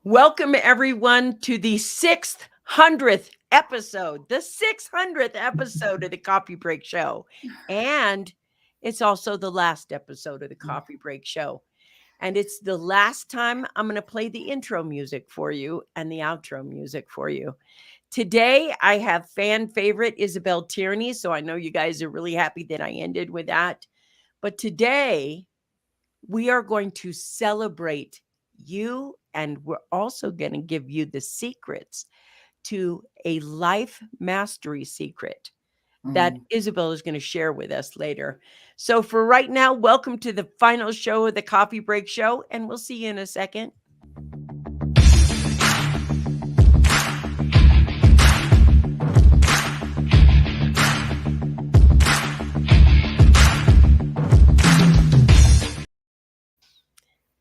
Welcome, everyone, to the 600th episode, the 600th episode of the Coffee Break Show. And it's also the last episode of the Coffee Break Show. And it's the last time I'm going to play the intro music for you and the outro music for you. Today, I have fan favorite Isabelle Tierney. So I know you guys are really happy that I ended with that. But today, we are going to celebrate you, and we're also going to give you the secrets to a life mastery secret that Isabelle is going to share with us later. So, for right now, welcome to the final show of the Coffee Break Show, and we'll see you in a second.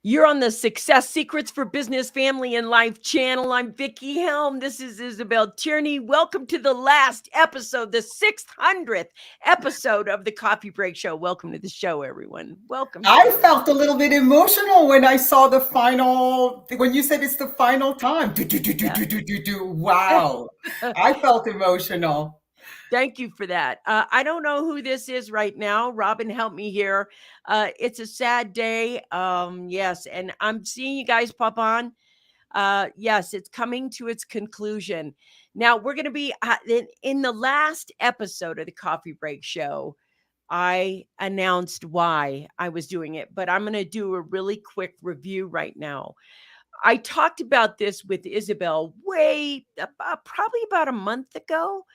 You're on the Success Secrets for Business, Family, and Life channel. I'm Vickie Helm. This is Isabelle Tierney. Welcome to the last episode, the 600th episode of the Coffee Break Show. Welcome to the show, everyone. Welcome. I felt a little bit emotional when I saw the final, when you said it's the final time. Wow. I felt emotional. Thank you for that. I don't know who this is right now. Robin, help me here. It's a sad day. Yes, and I'm seeing you guys pop on. Yes, it's coming to its conclusion. Now, we're going to be in the last episode of the Coffee Break Show. I announced why I was doing it, but I'm going to do a really quick review right now. I talked about this with Isabelle probably about a month ago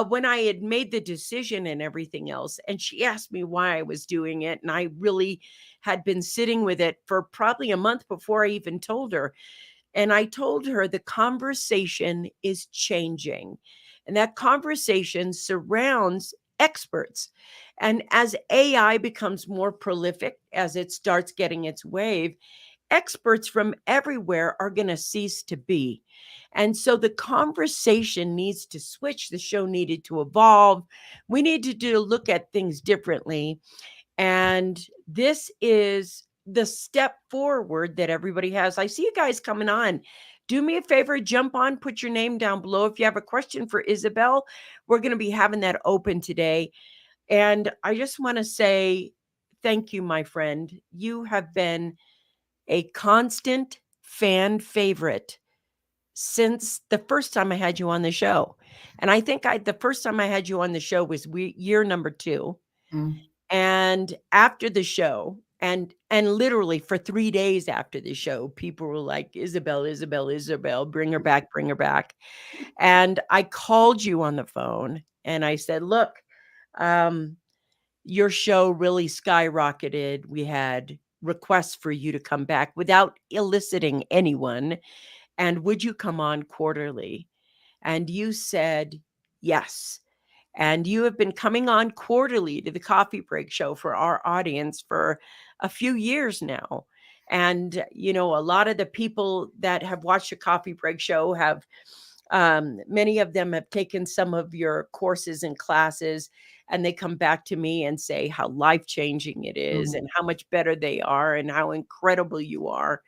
when I had made the decision and everything else. And she asked me why I was doing it. And I really had been sitting with it for probably a month before I even told her. And I told her the conversation is changing. And that conversation surrounds experts. And as AI becomes more prolific, as it starts getting its wave, experts from everywhere are going to cease to be. And so the conversation needs to switch. The show needed to evolve. We needed to look at things differently. And this is the step forward that everybody has. I see you guys coming on. Do me a favor, jump on, put your name down below. If you have a question for Isabelle, we're going to be having that open today. And I just want to say thank you, my friend. You have been a constant fan favorite since the first time I had you on the show. And I think the first time I had you on the show was year number 2. And after the show, and literally for 3 days after the show, people were like, Isabelle, bring her back, bring her back. And I called you on the phone and I said, look, your show really skyrocketed. We had requests for you to come back without eliciting anyone. And would you come on quarterly? And you said yes. And you have been coming on quarterly to the Coffee Break Show for our audience for a few years now. And, you know, a lot of the people that have watched the Coffee Break Show have, many of them have taken some of your courses and classes, and they come back to me and say how life-changing it is and how much better they are and how incredible you are.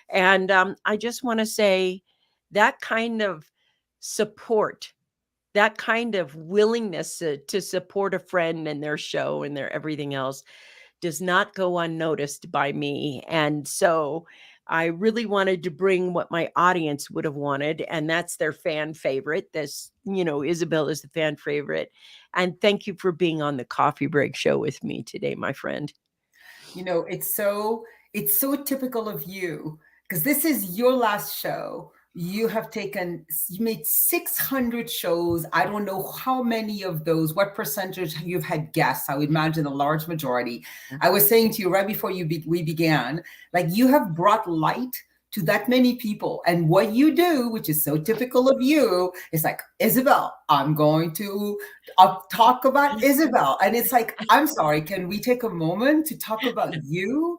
And I just want to say that kind of support, that kind of willingness to support a friend and their show and their everything else does not go unnoticed by me. And so I really wanted to bring what my audience would have wanted, and that's their fan favorite. This, you know, Isabelle is the fan favorite. And thank you for being on the Coffee Break Show with me today, my friend. You know, it's so typical of you, because this is your last show. You made 600 shows. I don't know how many of those, what percentage you've had guests. I would imagine a large majority. I was saying to you right before we began, like, you have brought light to that many people. And what you do, which is so typical of you, is like, Isabelle, I'm going to talk about Isabelle. And it's like, I'm sorry, can we take a moment to talk about you?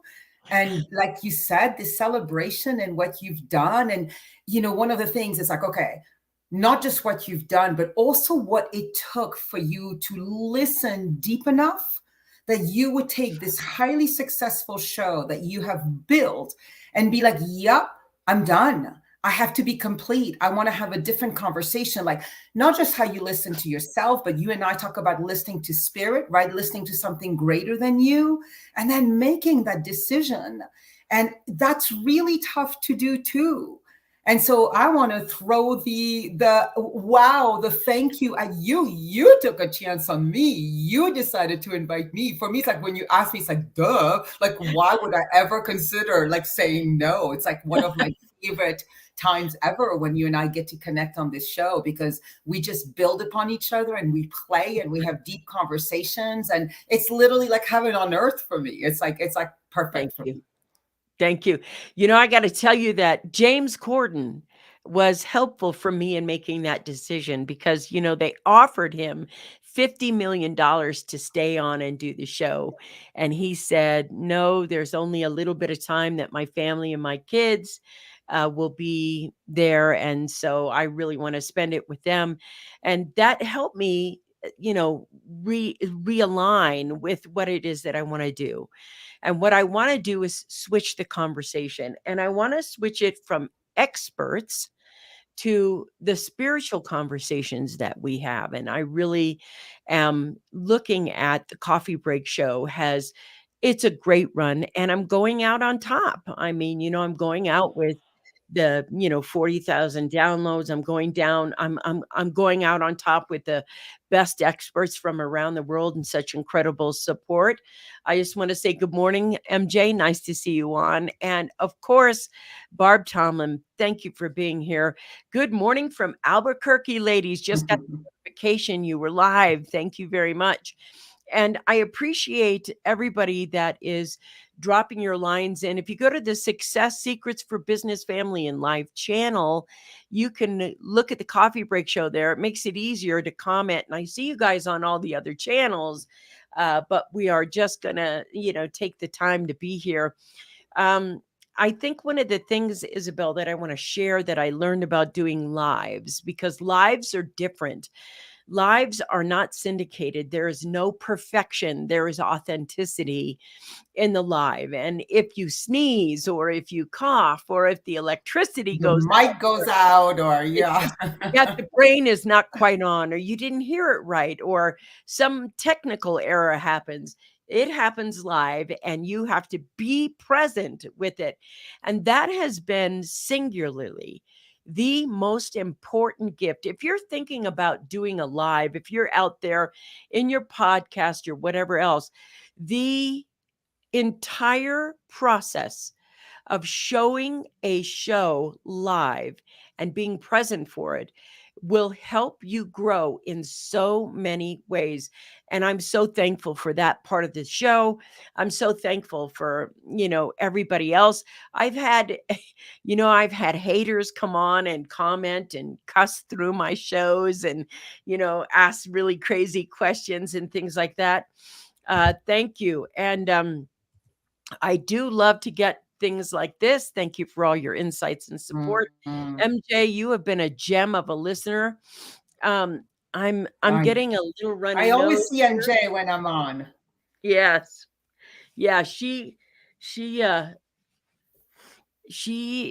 And like you said, this celebration and what you've done. And, you know, one of the things is like, okay, not just what you've done, but also what it took for you to listen deep enough that you would take this highly successful show that you have built and be like, yep, I'm done. I have to be complete. I want to have a different conversation, like not just how you listen to yourself, but you and I talk about listening to spirit, right? Listening to something greater than you, and then making that decision. And that's really tough to do too. And so I want to throw the wow, the thank you at you. You took a chance on me. You decided to invite me. For me, it's like when you ask me, it's like duh. Like why would I ever consider like saying no? It's like one of my favorite times ever when you and I get to connect on this show, because we just build upon each other and we play and we have deep conversations, and it's literally like heaven on earth for me. It's like Thank perfect for you. me. Thank you. You know, I got to tell you that James Corden was helpful for me in making that decision because, they offered him $50 million to stay on and do the show. And he said, no, there's only a little bit of time that my family and my kids will be there. And so I really want to spend it with them. And that helped me, realign with what it is that I want to do. And what I want to do is switch the conversation. And I want to switch it from experts to the spiritual conversations that we have. And I really am looking at the Coffee Break Show has it's a great run and I'm going out on top. I mean, I'm going out with the 40,000 downloads. I'm going down. I'm going out on top with the best experts from around the world and such incredible support. I just want to say good morning, MJ. Nice to see you on. And of course, Barb Tomlin, thank you for being here. Good morning from Albuquerque, ladies. Just got notification you were live. Thank you very much. And I appreciate everybody that is dropping your lines in. If you go to the Success Secrets for Business, Family, and Life channel, you can look at the Coffee Break Show there. It makes it easier to comment. And I see you guys on all the other channels, but we are just going to, take the time to be here. I think one of the things, Isabelle, that I want to share that I learned about doing lives, because lives are different. Lives are not syndicated. There is no perfection. There is authenticity in the live. And if you sneeze or if you cough or if the electricity The goes mic out, goes out, or it's yeah. just yeah, the brain is not quite on, or you didn't hear it right, or some technical error happens. It happens live, and you have to be present with it. And that has been singularly the most important gift. If you're thinking about doing a live, if you're out there in your podcast or whatever else, the entire process of showing a show live and being present for it will help you grow in so many ways. And I'm so thankful for that part of the show. I'm so thankful for, everybody else. I've had, I've had haters come on and comment and cuss through my shows and, ask really crazy questions and things like that. Thank you. And, I do love to get things like this. Thank you for all your insights and support. Mm. MJ, you have been a gem of a listener. Um, I'm I getting a little I runny nose always see here. NJ when I'm on. Yes. Yeah, she she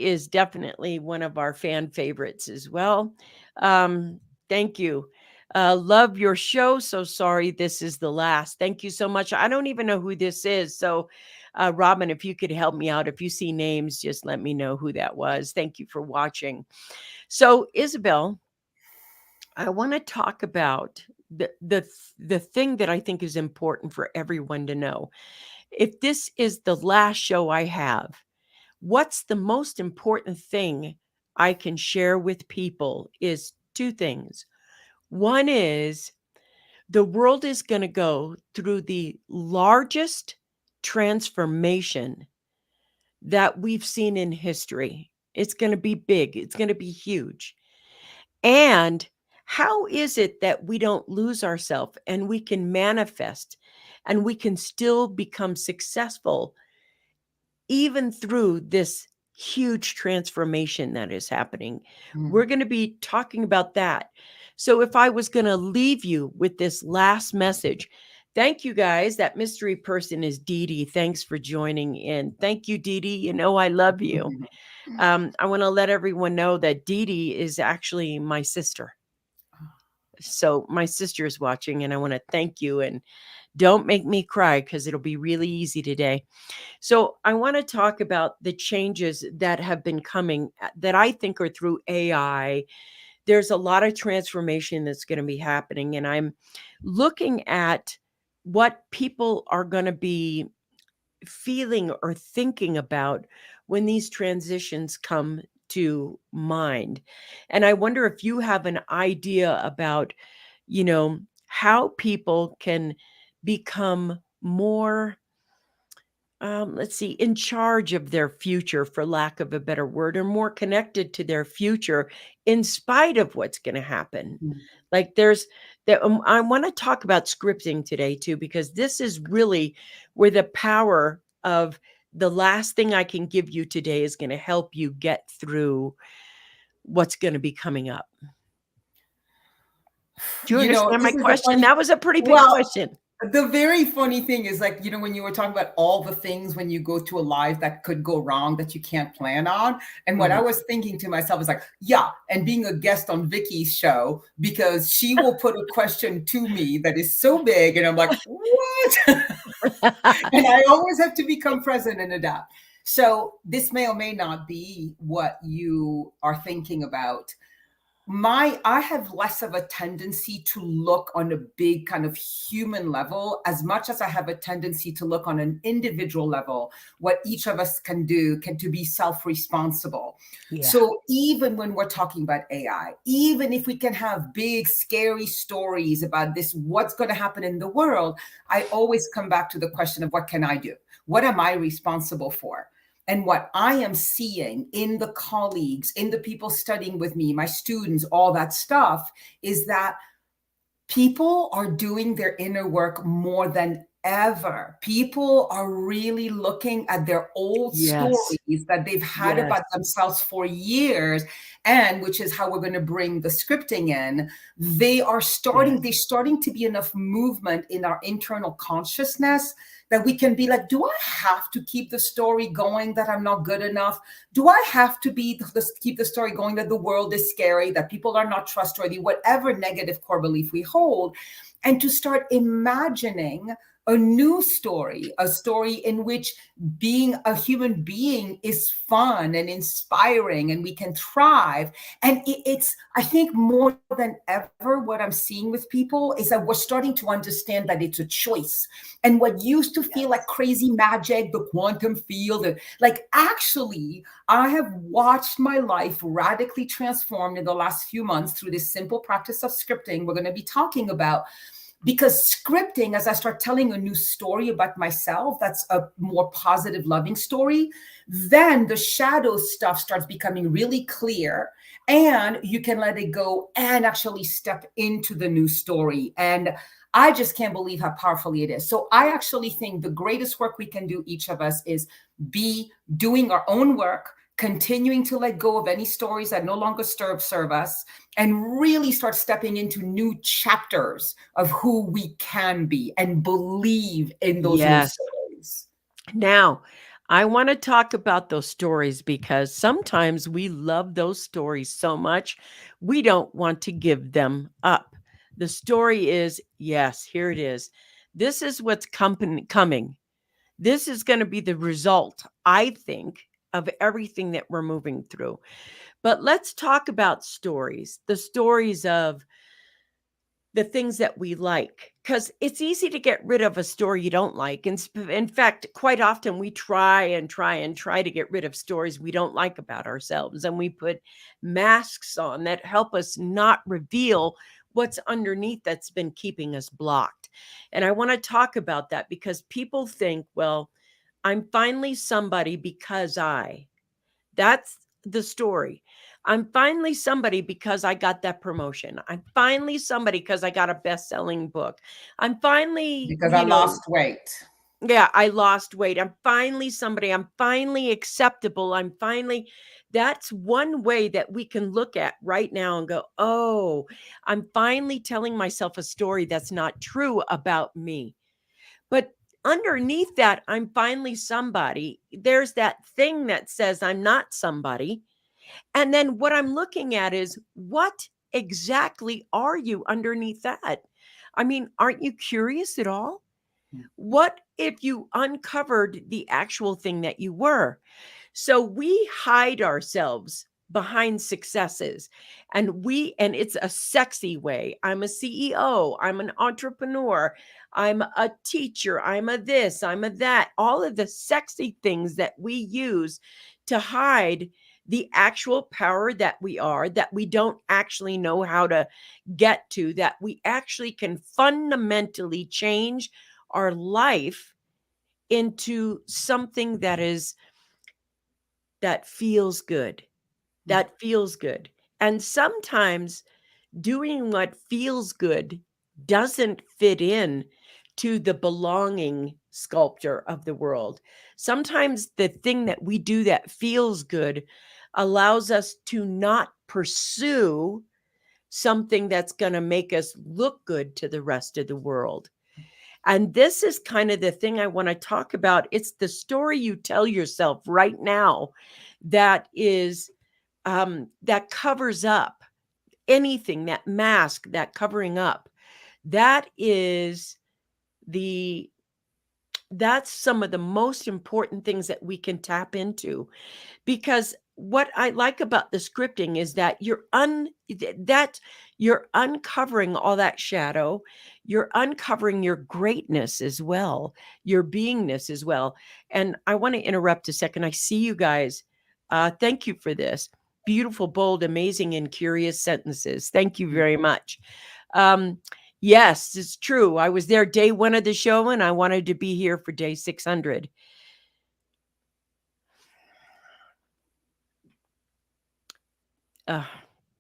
is definitely one of our fan favorites as well. Thank you. Love your show. So sorry this is the last. Thank you so much. I don't even know who this is. So, Robin, if you could help me out, if you see names, just let me know who that was. Thank you for watching. So, Isabelle, I want to talk about the thing that I think is important for everyone to know. If this is the last show I have, what's the most important thing I can share with people is two things. One is the world is going to go through the largest transformation that we've seen in history. It's going to be big, it's going to be huge. And how is it that we don't lose ourselves and we can manifest and we can still become successful even through this huge transformation that is happening? We're Mm. going to be talking about that. So, if I was going to leave you with this last message, Thank you guys. That mystery person is Dee Dee. Thanks for joining in. Thank you, Dee Dee. You know I love you. I want to let everyone know that Dee Dee is actually my sister. So my sister is watching, and I want to thank you. And don't make me cry because it'll be really easy today. So I want to talk about the changes that have been coming that I think are through AI. There's a lot of transformation that's going to be happening, and I'm looking at what people are going to be feeling or thinking about when these transitions come to mind. And I wonder if you have an idea about, you know, how people can become more, let's see, in charge of their future, for lack of a better word, or more connected to their future in spite of what's going to happen. Like there's that. I want to talk about scripting today too, because this is really where the power of the last thing I can give you today is going to help you get through what's going to be coming up. Do you understand my This is the question? funny. That was a pretty big Well, question. the very funny thing is, like, when you were talking about all the things when you go to a live that could go wrong that you can't plan on. And what I Mhm. was thinking to myself is like, yeah, and being a guest on Vickie's show, because she will put a question to me that is so big, and I'm like, what? And I always have to become present and adapt. So this may or may not be what you are thinking about. I have less of a tendency to look on a big kind of human level as much as I have a tendency to look on an individual level, what each of us can do can to be self-responsible. Yeah. So even when we're talking about AI, even if we can have big scary stories about this, what's going to happen in the world, I always come back to the question of what can I do? What am I responsible for? And what I am seeing in the colleagues, in the people studying with me, my students, all that stuff, is that people are doing their inner work more than ever. People are really looking at their old Yes. stories that they've had Yes. about themselves for years, and which is how we're going to bring the scripting in. Yes. They're starting to be enough movement in our internal consciousness that we can be like, do I have to keep the story going that I'm not good enough? Do I have to keep the story going that the world is scary, that people are not trustworthy, whatever negative core belief we hold, and to start imagining a new story, a story in which being a human being is fun and inspiring and we can thrive. And it's, I think, more than ever, what I'm seeing with people is that we're starting to understand that it's a choice. And what used to feel like Yes. crazy magic, the quantum field, like actually, I have watched my life radically transformed in the last few months through this simple practice of scripting we're going to be talking about. Because scripting, as I start telling a new story about myself, that's a more positive, loving story, then the shadow stuff starts becoming really clear, and you can let it go and actually step into the new story. And I just can't believe how powerfully it is. So I actually think the greatest work we can do, each of us, is be doing our own work, continuing to let go of any stories that no longer serve us, and really start stepping into new chapters of who we can be and believe in those new Yes. stories. Now, I want to talk about those stories because sometimes we love those stories so much, we don't want to give them up. The story is yes, here it is. This is what's coming. This is going to be the result, I think, of everything that we're moving through. But let's talk about stories, the stories of the things that we like, because it's easy to get rid of a story you don't like. And in fact, quite often we try to get rid of stories we don't like about ourselves. And we put masks on that help us not reveal what's underneath that's been keeping us blocked. And I want to talk about that because people think, well, I'm finally somebody because that's the story. I'm finally somebody because I got that promotion. I'm finally somebody because I got a best-selling book. I'm finally, Because I lost weight. yeah, I lost weight. I'm finally somebody. I'm finally acceptable. That's one way that we can look at right now and go, oh, I'm finally telling myself a story that's not true about me. But underneath that, I'm finally somebody. There's that thing that says I'm not somebody. And then what I'm looking at is what exactly are you underneath that? I mean, aren't you curious at all? What if you uncovered the actual thing that you were? So we hide ourselves behind successes, and it's a sexy way. I'm a CEO, I'm an entrepreneur, I'm a teacher, I'm a this, I'm a that. All of the sexy things that we use to hide the actual power that we are, that we don't actually know how to get to, that we actually can fundamentally change our life into something that feels good, that feels good. And sometimes doing what feels good doesn't fit in to the belonging sculpture of the world. Sometimes the thing that we do that feels good allows us to not pursue something that's going to make us look good to the rest of the world. And this is kind of the thing I want to talk about. It's the story you tell yourself right now that is that covers up anything, that mask, that covering up. That is the that's some of the most important things that we can tap into, because what I like about the scripting is that you're uncovering all that shadow, you're uncovering your greatness as well, your beingness as well. And I want to interrupt a second. I see you guys. Thank you for this beautiful, bold, amazing, and curious sentences. Thank you very much. Um, yes, it's true. I was there day one of the show, and I wanted to be here for day 600.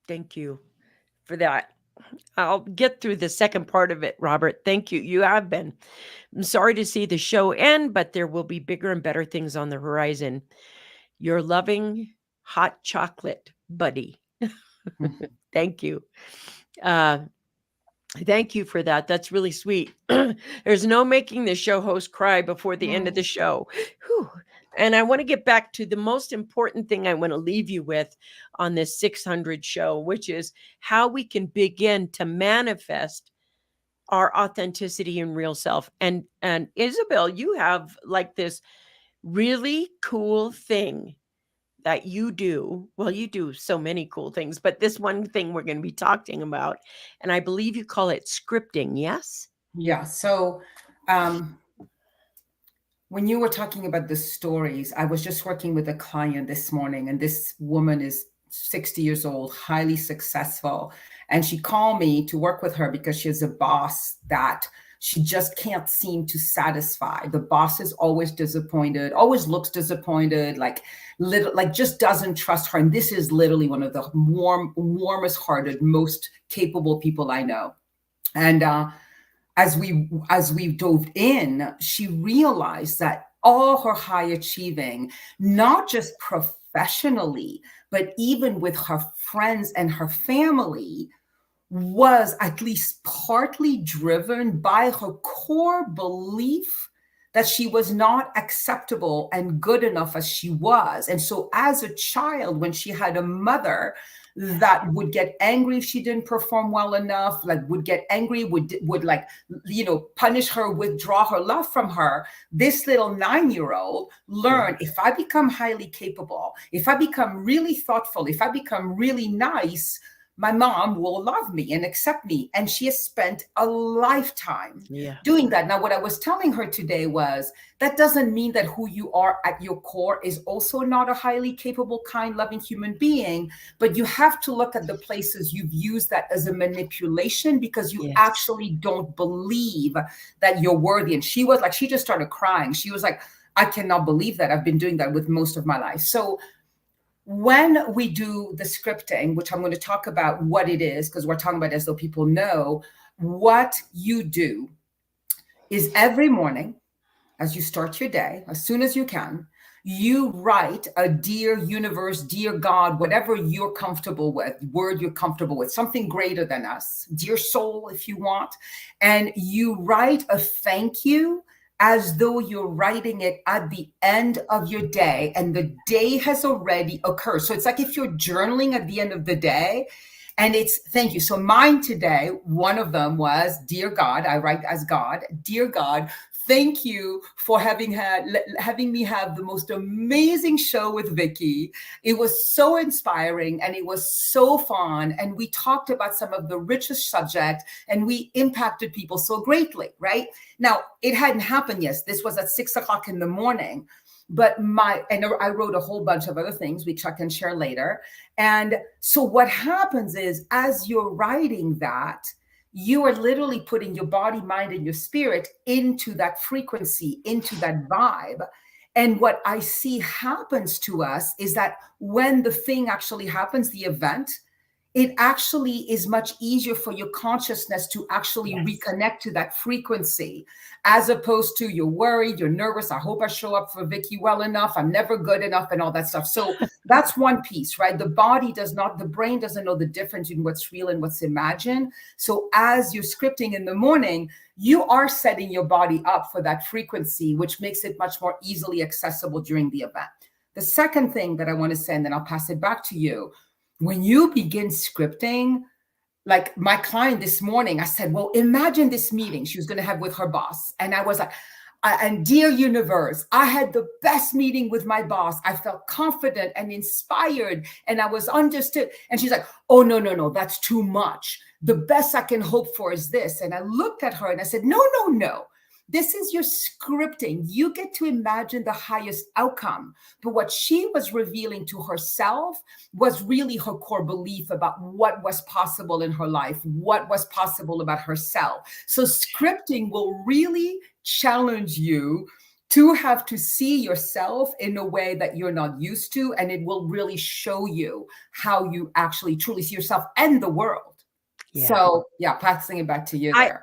Thank you for that. I'll get through the second part of it, Robert. Thank you. You have been. I'm sorry to see the show end, but there will be bigger and better things on the horizon. Your loving hot chocolate buddy. Thank you. Uh, Thank you for that. That's really sweet. There's no making the show host cry before the end of the show. Whew. And I want to get back to the most important thing I want to leave you with on this 600 show, which is how we can begin to manifest our authenticity and real self. And Isabelle, you have like this really cool thing that you do. Well, you do so many cool things, but this one thing we're going to be talking about, and I believe you call it scripting. Yes. Yeah. So, um, when you were talking about the stories, I was just working with a client this morning, and this woman is 60 years old, highly successful. And she called me to work with her because she has a boss that she just can't seem to satisfy. The boss is always disappointed, always looks disappointed, like just doesn't trust her. And this is literally one of the warmest hearted, most capable people I know. And as we dove in, she realized that all her high achieving, not just professionally, but even with her friends and her family, was at least partly driven by her core belief that she was not acceptable and good enough as she was. And so as a child, when she had a mother that would get angry if she didn't perform well enough, like would get angry, would like, punish her, withdraw her love from her, this little 9-year-old learned, if I become highly capable, if I become really thoughtful, if I become really nice, my mom will love me and accept me. And she has spent a lifetime doing that. Now, what I was telling her today was that doesn't mean that who you are at your core is also not a highly capable, kind, loving human being, but you have to look at the places you've used that as a manipulation because you actually don't believe that you're worthy. And she was like, she just started crying. She was like, I cannot believe that I've been doing that with most of my life. So when we do the scripting, which I'm going to talk about what it is, because we're talking about it as though people know, what you do is every morning, as you start your day, as soon as you can, you write a dear universe, dear God, whatever you're comfortable with, word you're comfortable with, something greater than us, dear soul, if you want. And you write a thank you as though you're writing it at the end of your day and the day has already occurred. So it's like if you're journaling at the end of the day, and it's thank you. So mine today, one of them was, Dear God, I write as God, Dear God, thank you for having me have the most amazing show with Vickie. It was so inspiring and it was so fun. And we talked about some of the richest subjects and we impacted people so greatly, right? Now, it hadn't happened yet. This was at 6 o'clock in the morning. But and I wrote a whole bunch of other things, which I can share later. And so what happens is, as you're writing that, you are literally putting your body, mind, and your spirit into that frequency, into that vibe. And what I see happens to us is that when the thing actually happens, the event, it actually is much easier for your consciousness to actually reconnect to that frequency, as opposed to you're worried, you're nervous. I hope I show up for Vickie well enough. I'm never good enough and all that stuff. So that's one piece, right? The brain doesn't know the difference in what's real and what's imagined. So as you're scripting in the morning, you are setting your body up for that frequency, which makes it much more easily accessible during the event. The second thing that I want to say, and then I'll pass it back to you. When you begin scripting, like my client this morning, I said, well, imagine this meeting she was going to have with her boss. And I was like, and dear universe, I had the best meeting with my boss. I felt confident and inspired and I was understood. And she's like, oh, no, that's too much. The best I can hope for is this. And I looked at her and I said, no. This is your scripting. You get to imagine the highest outcome. But what she was revealing to herself was really her core belief about what was possible in her life, what was possible about herself. So scripting will really challenge you to have to see yourself in a way that you're not used to. And it will really show you how you actually truly see yourself and the world. Yeah. So yeah, passing it back to you there.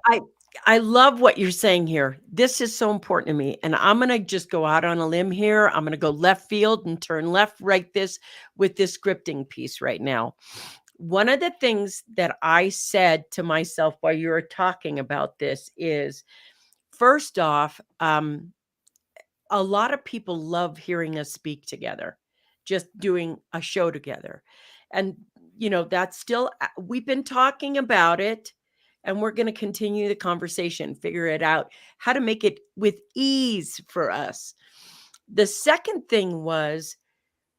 I love what you're saying here. This is so important to me. And I'm going to just go out on a limb here. I'm going to go left field and turn left, right with this scripting piece right now. One of the things that I said to myself while you were talking about this is, first off, a lot of people love hearing us speak together, just doing a show together. And, that's still, we've been talking about it. And we're going to continue the conversation, figure it out, how to make it with ease for us. The second thing was,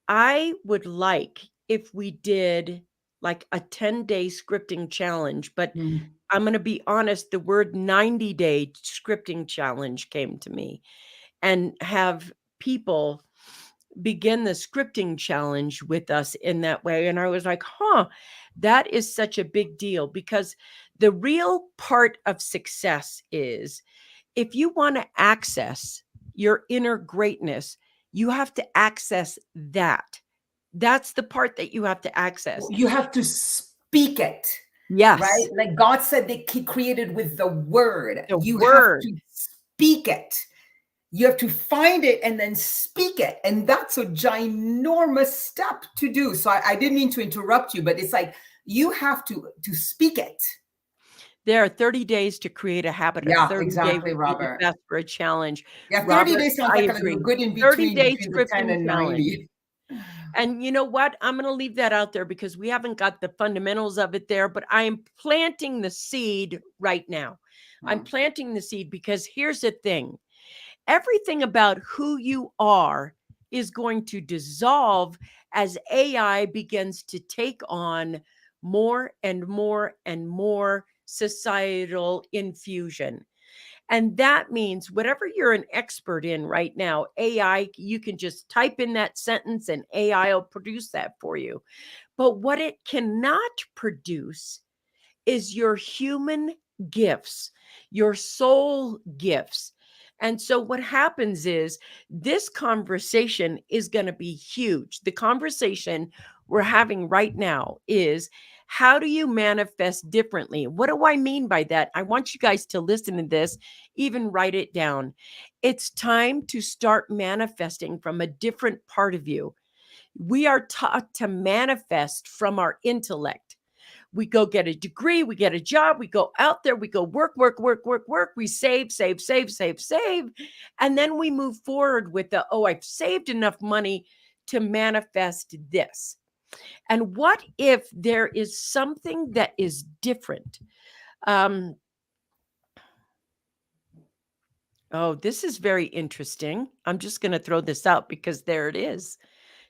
I would like if we did like a 10-day scripting challenge, but I'm going to be honest, the word 90-day scripting challenge came to me, and have people begin the scripting challenge with us in that way. And I was like, that is such a big deal, because the real part of success is, if you want to access your inner greatness, you have to access that. That's the part that you have to access. You have to speak it. Yes. Right? Like God said, He created with the word. You word. have to speak it. You have to find it and then speak it. And that's a ginormous step to do. So I didn't mean to interrupt you, but it's like, you have to speak it. There are 30 days to create a habit. Yeah, 30 exactly, days Robert. fast for a challenge. Yeah, 30 days sounds like a good in between, 30-day between the 10 and 90. And you know what? I'm going to leave that out there because we haven't got the fundamentals of it there, but I am planting the seed right now. I'm planting the seed because here's the thing. Everything about who you are is going to dissolve as AI begins to take on more and more and more societal infusion. And that means whatever you're an expert in right now, AI, you can just type in that sentence and AI will produce that for you. But what it cannot produce is your human gifts, your soul gifts. And so what happens is, this conversation is going to be huge. The conversation we're having right now is, how do you manifest differently? What do I mean by that? I want you guys to listen to this, even write it down. It's time to start manifesting from a different part of you. We are taught to manifest from our intellect. We go get a degree, we get a job, we go out there, we go work, work, work, work, work. We save, save, save, save, save. And then we move forward with I've saved enough money to manifest this. And what if there is something that is different? Oh, this is very interesting. I'm just going to throw this out because there it is.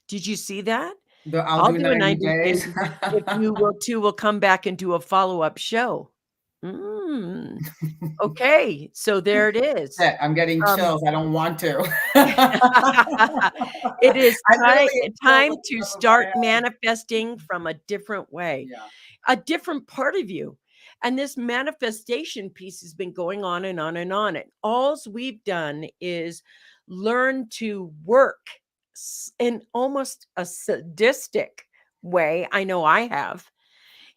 Did you see that? I'll I'll do do a 90 90 days. days. If you will too, we'll come back and do a follow-up show. Okay, so there it is. I'm getting Um, chills. I don't want to. it is I literally feel time the to top of my start head. manifesting from a different way, Yeah. a different part of you. And this manifestation piece has been going on and on and on. And all we've done is learn to work in almost a sadistic way. I know I have,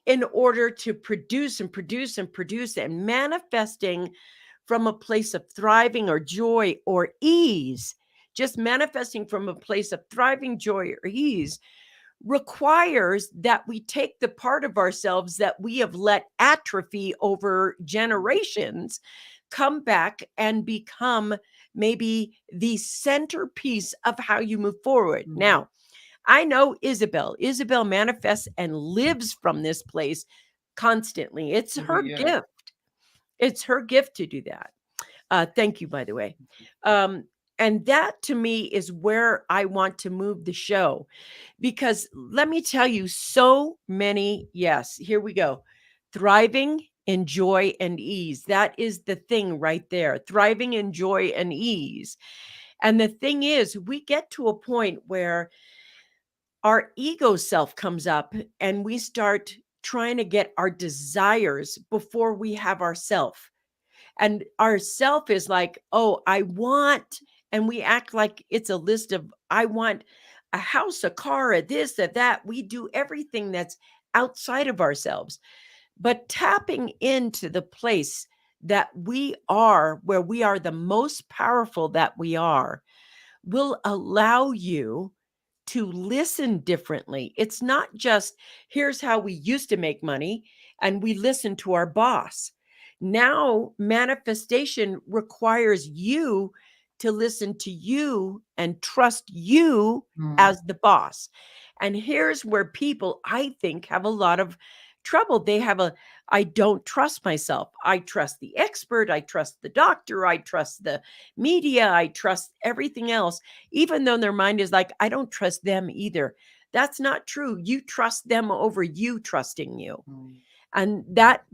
in order to produce and produce and produce and manifesting from a place of thriving or joy or ease, just manifesting from a place of thriving joy or ease requires that we take the part of ourselves that we have let atrophy over generations, come back and become maybe the centerpiece of how you move forward. Now, I know Isabelle. Isabelle manifests and lives from this place constantly. It's her gift. It's her gift to do that. Thank you, by the way. And that to me is where I want to move the show, because let me tell you, so many, yes, here we go. Thriving in joy and ease. That is the thing right there. Thriving in joy and ease. And the thing is, we get to a point where our ego self comes up and we start trying to get our desires before we have ourself. And our self is like, oh, I want, and we act like it's a list of, I want a house, a car, a this, a that. We do everything that's outside of ourselves. But tapping into the place that we are, where we are the most powerful that we are, will allow you to listen differently. It's not just, here's how we used to make money and we listen to our boss. Now, manifestation requires you to listen to you and trust you as the boss. And here's where people, I think, have a lot of trouble. They have I don't trust myself. I trust the expert. I trust the doctor. I trust the media. I trust everything else, even though their mind is like, I don't trust them either. That's not true. You trust them over you trusting you. And that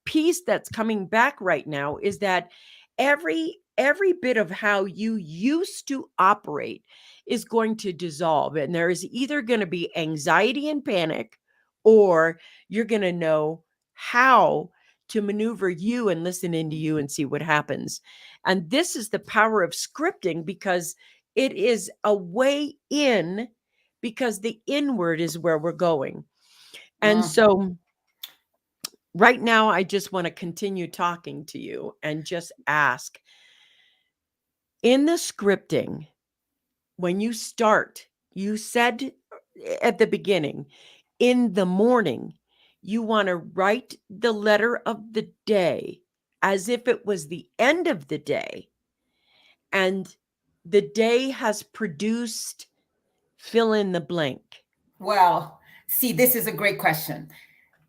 piece that's coming back right now is that every bit of how you used to operate is going to dissolve, and there is either going to be anxiety and panic, or you're going to know how to maneuver you and listen into you and see what happens. And this is the power of scripting, because it is a way in, because the inward is where we're going. And so right now, I just want to continue talking to you and just ask, in the scripting, when you start, you said at the beginning, in the morning, you want to write the letter of the day as if it was the end of the day, and the day has produced fill in the blank. Well, see, this is a great question.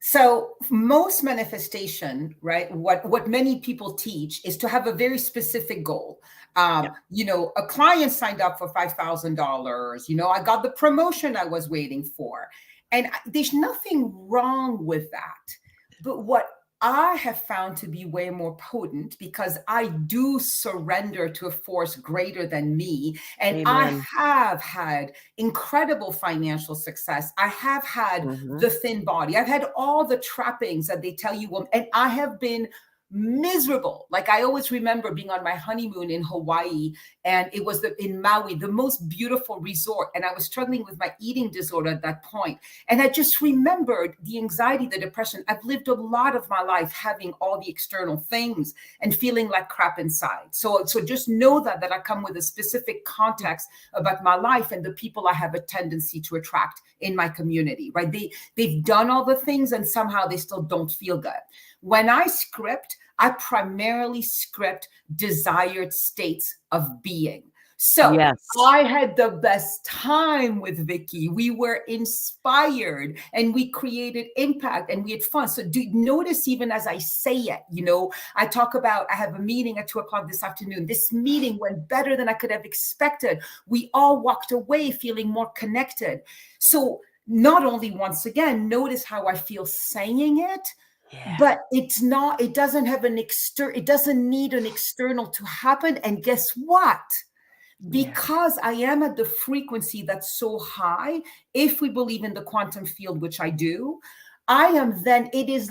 So most manifestation, right? What many people teach is to have a very specific goal. Yeah. A client signed up for $5,000. I got the promotion I was waiting for, and there's nothing wrong with that. But what I have found to be way more potent, because I do surrender to a force greater than me. And Amen. I have had incredible financial success. I have had the thin body. I've had all the trappings that they tell you. And I have been miserable. Like I always remember being on my honeymoon in Hawaii, and it was in Maui, the most beautiful resort. And I was struggling with my eating disorder at that point. And I just remembered the anxiety, the depression. I've lived a lot of my life having all the external things and feeling like crap inside. So just know that I come with a specific context about my life and the people I have a tendency to attract in my community, right? They've done all the things and somehow they still don't feel good. When I script, I primarily script desired states of being. So Yes. I had the best time with Vickie. We were inspired and we created impact and we had fun. So do notice even as I say it, I talk about, I have a meeting at 2:00 this afternoon. This meeting went better than I could have expected. We all walked away feeling more connected. So not only, once again, notice how I feel saying it, Yeah. but it doesn't have it doesn't need an external to happen. And guess what? Because I am at the frequency that's so high, if we believe in the quantum field, which I do, it is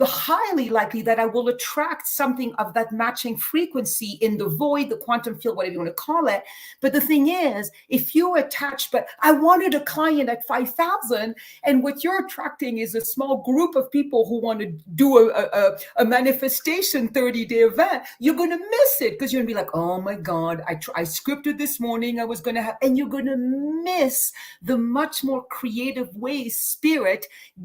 highly likely that I will attract something of that matching frequency in the void, the quantum field, whatever you want to call it. But the thing is, if you attach, but I wanted a client at 5,000, and what you're attracting is a small group of people who want to do a manifestation 30-day event, you're going to miss it because you're going to be like, oh my God, I scripted this morning, I was going to have, and you're going to miss the much more creative ways spirit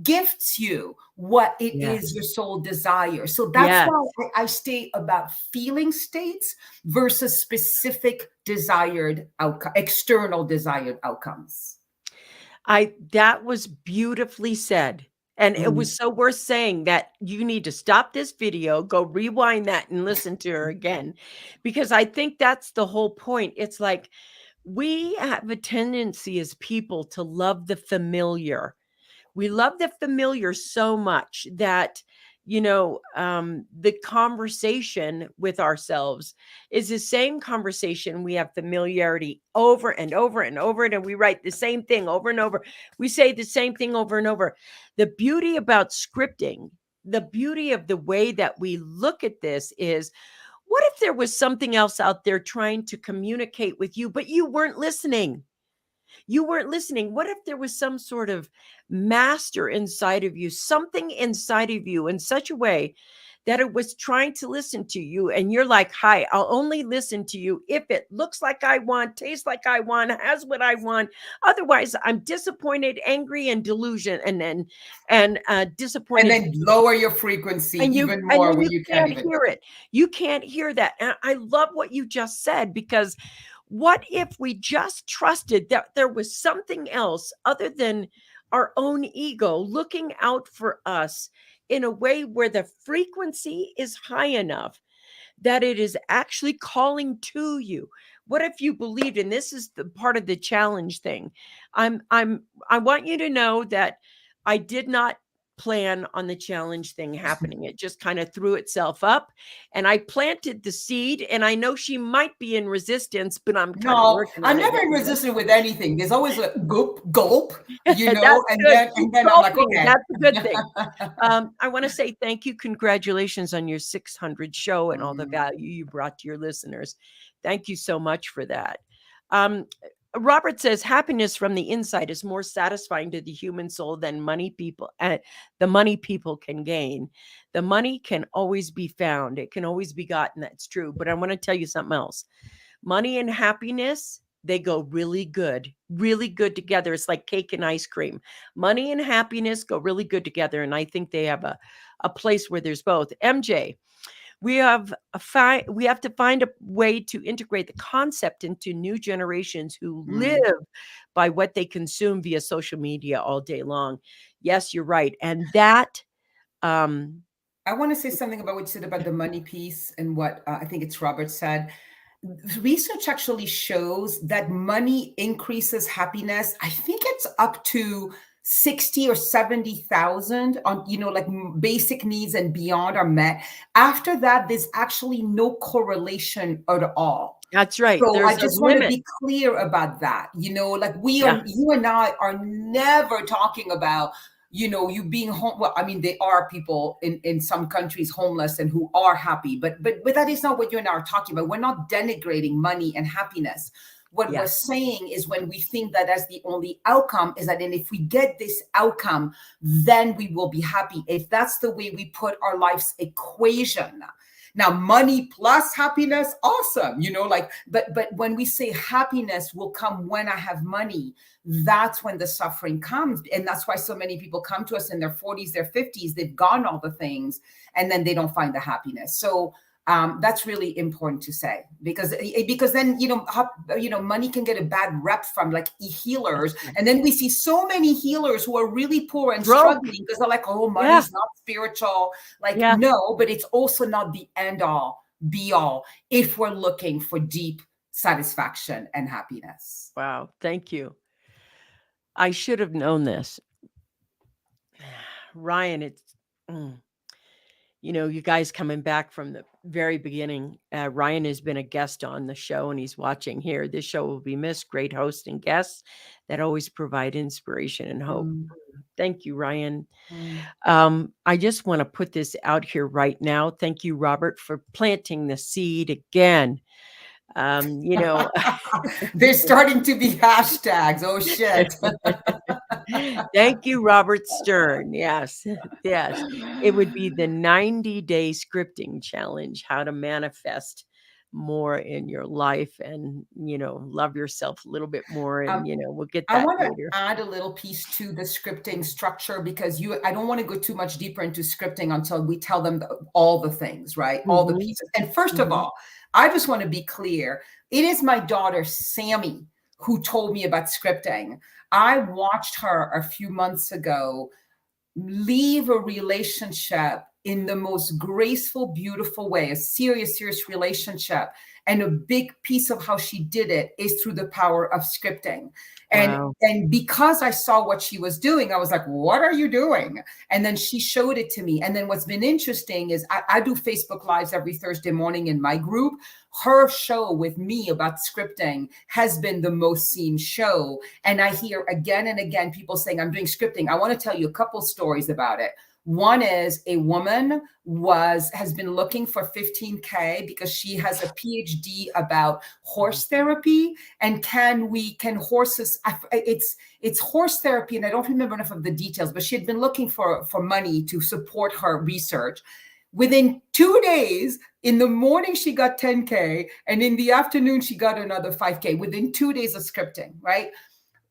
gifts you what it is your soul desires. So that's why I stay about feeling states versus specific desired outcome, external desired outcomes. That was beautifully said. And it was so worth saying that you need to stop this video, go rewind that and listen to her again, because I think that's the whole point. It's like we have a tendency as people to love the familiar. We love the familiar so much that, the conversation with ourselves is the same conversation. We have familiarity over and over and over, and we write the same thing over and over. We say the same thing over and over. The beauty about scripting, the beauty of the way that we look at this is, what if there was something else out there trying to communicate with you, but you weren't listening? You weren't listening. What if there was some sort of master inside of you, something inside of you in such a way that it was trying to listen to you? And you're like, hi, I'll only listen to you if it looks like I want, tastes like I want, has what I want. Otherwise, I'm disappointed, angry, and delusion, and disappointed. And then lower your frequency And even more then when you you can't can't even. hear it. You can't hear that. And I love what you just said, because what if we just trusted that there was something else other than our own ego looking out for us in a way where the frequency is high enough that it is actually calling to you? What if you believed, and this is the part of the challenge thing. I want you to know that I did not plan on the challenge thing happening. It just kind of threw itself up, and I planted the seed, and I know she might be in resistance, but I'm kind of No, working I'm on it. never resistant with anything. There's always a gulp, That's and good. then Keep I'm like, gulping. okay. That's a good thing. I want to say thank you. Congratulations on your 600 show and all the value you brought to your listeners. Thank you so much for that. Robert says happiness from the inside is more satisfying to the human soul than the money people can gain. The money can always be found. It can always be gotten. That's true. But I want to tell you something else. Money and happiness, they go really good together. It's like cake and ice cream. Money and happiness go really good together. And I think they have a place where there's both. MJ, we have to find a way to integrate the concept into new generations who live by what they consume via social media all day long. Yes, you're right. And that I want to say something about what you said about the money piece and what I think it's Robert said. Research actually shows that money increases happiness. I think it's up to 60 or 70,000 on, like basic needs and beyond are met. After that, there's actually no correlation at all. That's right. So There's I a just want to limit. be clear about that. Like you and I are never talking about, you being home. Well, I mean, there are people in some countries homeless and who are happy, but that is not what you and I are talking about. We're not denigrating money and happiness. What we're Yeah. saying is when we think that as the only outcome is that, and if we get this outcome, then we will be happy. If that's the way we put our life's equation. Now, money plus happiness, awesome, but when we say happiness will come when I have money, that's when the suffering comes. And that's why so many people come to us in their 40s, their 50s, they've gotten all the things, and then they don't find the happiness. So that's really important to say, because then money can get a bad rep from like healers, and then we see so many healers who are really poor and Broke. struggling because they're like, oh, Yeah. money's not spiritual. Like, Yeah. no, but it's also not the end all be all if we're looking for deep satisfaction and happiness. Wow. Thank you. I should have known this. Ryan, mm, you guys coming back from the very beginning. Ryan has been a guest on the show and he's watching here. This show will be missed. Great host and guests that always provide inspiration and hope. Thank you, Ryan. I just want to put this out here right now. Thank you, Robert, for planting the seed again. There's starting to be hashtags. Oh, shit. Thank you, Robert Stern. Yes, yes. It would be the 90-day scripting challenge, how to manifest more in your life and, love yourself a little bit more. And, we'll get I that want to later. add a little piece to the scripting structure, because I don't want to go too much deeper into scripting until we tell them all the things, right? All the pieces. And first of all, I just want to be clear. It is my daughter, Sammy, who told me about scripting. I watched her a few months ago leave a relationship in the most graceful, beautiful way, a serious, serious relationship. And a big piece of how she did it is through the power of scripting. Wow. And because I saw what she was doing, I was like, what are you doing? And then she showed it to me. And then what's been interesting is I do Facebook Lives every Thursday morning in my group. Her show with me about scripting has been the most seen show. And I hear again and again people saying, I'm doing scripting. I want to tell you a couple stories about it. One is a woman has been looking for 15K because she has a PhD about horse therapy. And can horses, it's horse therapy. And I don't remember enough of the details, but she had been looking for money to support her research. Within 2 days, in the morning, she got 10K. And in the afternoon, she got another 5K within 2 days of scripting, right?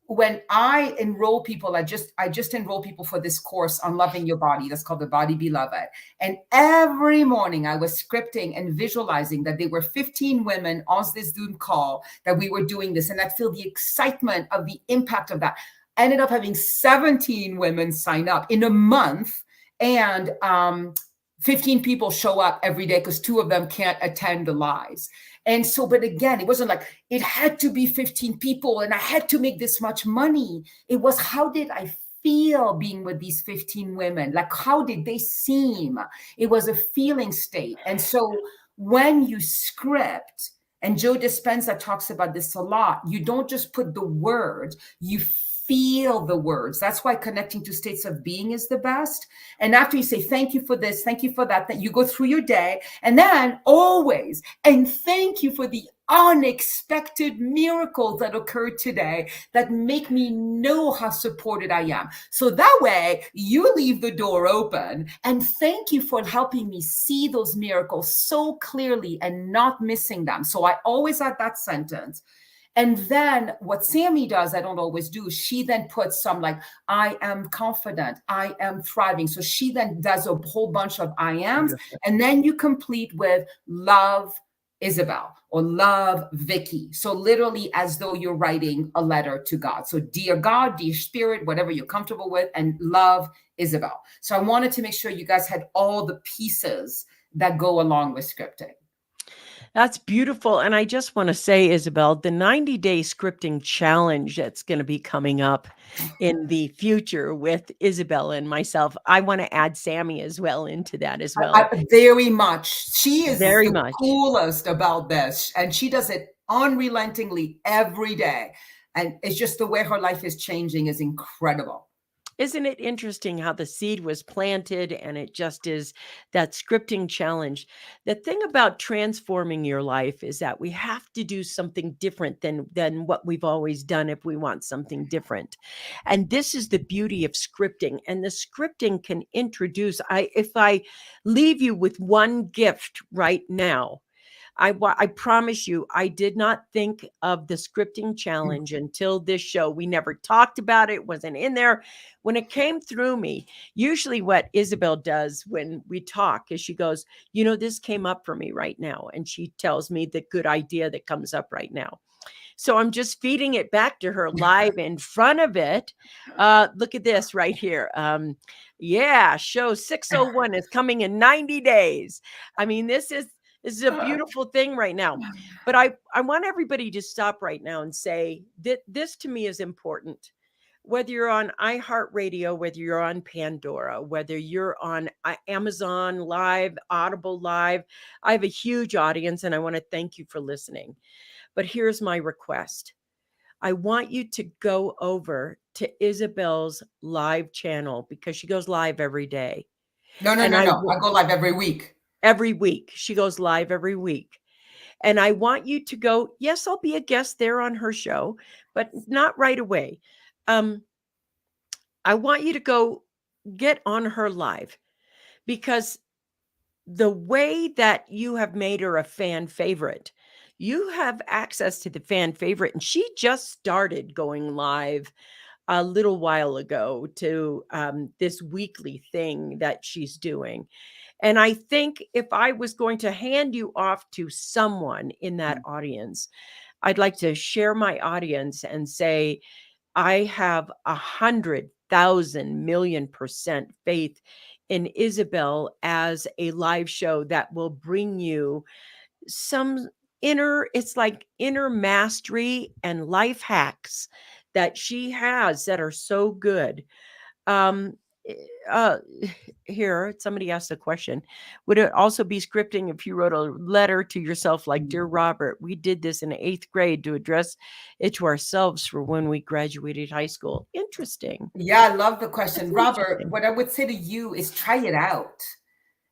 When I enroll people, I just enroll people for this course on loving your body. That's called The Body Beloved. And every morning I was scripting and visualizing that there were 15 women on this Zoom call, that we were doing this. And I feel the excitement of the impact of that. I ended up having 17 women sign up in a month. And 15 people show up every day because 2 of them can't attend the lives. And so, but again, it wasn't like it had to be 15 people and I had to make this much money. It was, how did I feel being with these 15 women? Like, how did they seem? It was a feeling state. And so when you script, and Joe Dispenza talks about this a lot, you don't just put the words, you feel the words. That's why connecting to states of being is the best. And after you say, thank you for this, thank you for that, that you go through your day. And then always, and thank you for the unexpected miracles that occurred today that make me know how supported I am. So that way you leave the door open, and thank you for helping me see those miracles so clearly and not missing them. So I always add that sentence. And then what Sammy does, I don't always do, she then puts some like, I am confident, I am thriving. So she then does a whole bunch of I ams. And then you complete with love Isabelle or love Vickie. So literally as though you're writing a letter to God. So dear God, dear spirit, whatever you're comfortable with, and love Isabelle. So I wanted to make sure you guys had all the pieces that go along with scripting. That's beautiful. And I just want to say, Isabelle, the 90-day scripting challenge that's going to be coming up in the future with Isabelle and myself, I want to add Sammy as well into that as well. Very much. She is very the much coolest about this. And she does it unrelentingly every day. And it's just the way her life is changing is incredible. Isn't it interesting how the seed was planted and it just is that scripting challenge? The thing about transforming your life is that we have to do something different than what we've always done if we want something different. And this is the beauty of scripting. And the scripting can introduce I if I leave you with one gift right now, I promise you, I did not think of the scripting challenge until this show. We never talked about it, wasn't in there. When it came through me, usually what Isabel does when we talk is she goes, this came up for me right now. And she tells me the good idea that comes up right now. So I'm just feeding it back to her live in front of it. Look at this right here. Yeah, show 601 is coming in 90 days. I mean, this is a beautiful thing right now. But I want everybody to stop right now and say that this to me is important. Whether you're on iHeartRadio, whether you're on Pandora, whether you're on Amazon Live, Audible Live, I have a huge audience and I want to thank you for listening. But here's my request. I want you to go over to Isabel's live channel because she goes live every day. No, no, And no, no. I go live every week. every week. She goes live every week. And I want you to go, yes, I'll be a guest there on her show, but not right away. Um, I want you to go get on her live because the way that you have made her a fan favorite, you have access to the fan favorite. And she just started going live a little while ago to this weekly thing that she's doing. And I think if I was going to hand you off to someone in that audience, I'd like to share my audience and say, I have 100,000,000,000% faith in Isabel as a live show that will bring you some it's like inner mastery and life hacks that she has that are so good. Um, eh, uh, Here, somebody asked a question. Would it also be scripting if you wrote a letter to yourself like, Dear Robert, we did this in eighth grade to address it to ourselves for when we graduated high school? Interesting. Yeah, I love the That's question. Robert, interesting. what I would say to you is try it out.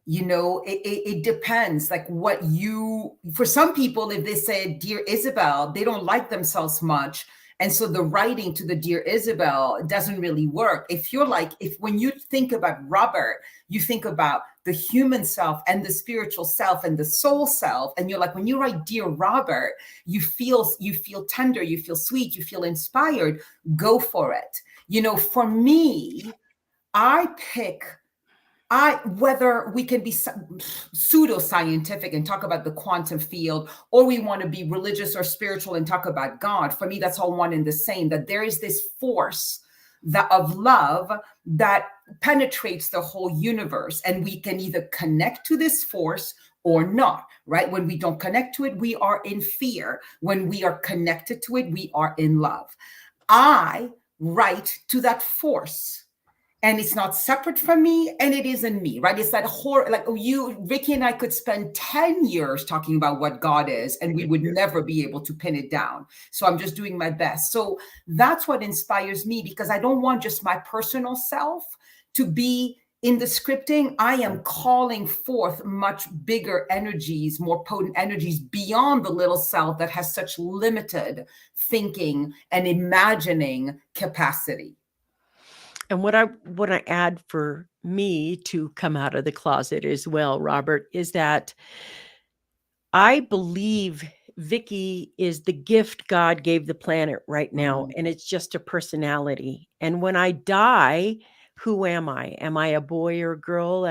It depends like what you for some people, if they say Dear Isabel, they don't like themselves much, and so the writing to the Dear Isabel doesn't really work. If you're like, if when you think about Robert, you think about the human self and the spiritual self and the soul self, and you're like, when you write Dear Robert, you feel tender, you feel sweet, you feel inspired. Go for it. For me, I pick whether we can be pseudo-scientific and talk about the quantum field, or we want to be religious or spiritual and talk about God. For me, that's all one and the same, that there is this force of love that penetrates the whole universe, and we can either connect to this force or not, right? When we don't connect to it, we are in fear. When we are connected to it, we are in love. I write to that force, and it's not separate from me, and it isn't me, right? It's that horror, like Vickie and I could spend 10 years talking about what God is, and we would never be able to pin it down. So I'm just doing my best. So that's what inspires me, because I don't want just my personal self to be in the scripting. I am calling forth much bigger energies, more potent energies beyond the little self that has such limited thinking and imagining capacity. And what I want to add for me to come out of the closet as well, Robert, is that I believe Vickie is the gift God gave the planet right now, and it's just a personality. And when I die, who am I? Am I a boy or a girl?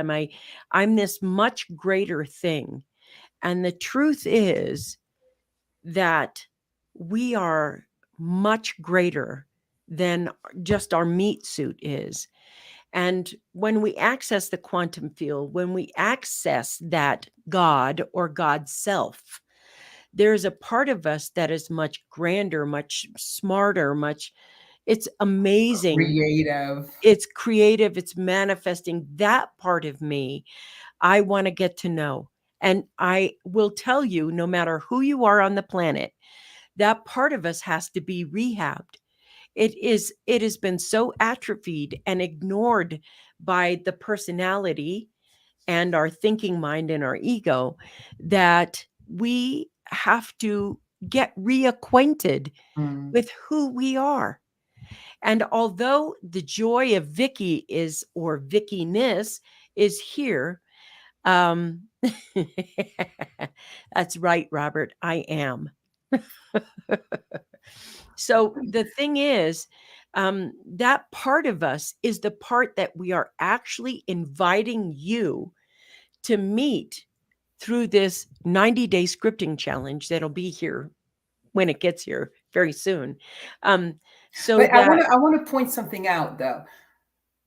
I'm this much greater thing. And the truth is that we are much greater than just our meat suit is. And when we access the quantum field, when we access that God or God's self, there's a part of us that is much grander, much smarter, it's amazing. Creative. It's creative, it's manifesting. That part of me, I want to get to know. And I will tell you, no matter who you are on the planet, that part of us has to be rehabbed. It has been so atrophied and ignored by the personality and our thinking mind and our ego that we have to get reacquainted Mm. with who we are. And although the joy of Vickie is, or Vickiness is here, um, that's right, Robert, I am. So the thing is, that part of us is the part that we are actually inviting you to meet through this 90-day scripting challenge that'll be here when it gets here very soon. Um, so But that, I want to point something out though.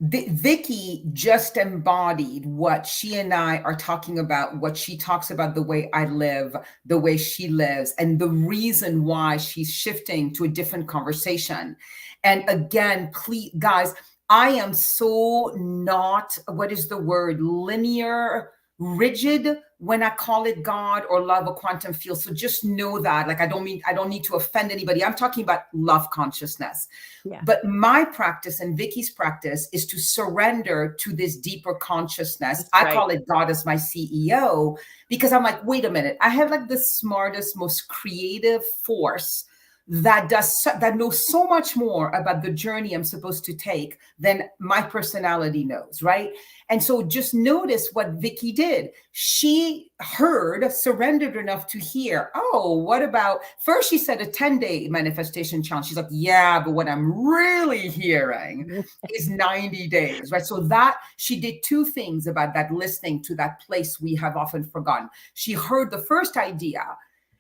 Vickie just embodied what she and I are talking about, what she talks about, the way I live, the way she lives, and the reason why she's shifting to a different conversation. And again, please, guys, I am so not, what is the word, linear, rigid when I call it God or love or quantum field. So just know that, like, I don't need to offend anybody. I'm talking about love consciousness. yeah, But my practice and Vickie's practice is to surrender to this deeper consciousness. that's I right. call it God as my CEO because I'm like, wait a minute, I have like the smartest, most creative force that knows so much more about the journey I'm supposed to take than my personality knows, right? And so just notice what Vickie did. She heard, surrendered enough to hear, oh, what about, first she said a 10-day manifestation challenge. She's like, yeah, but what I'm really hearing is 90 days, right? So that she did two things about that, listening to that place we have often forgotten. She heard the first idea,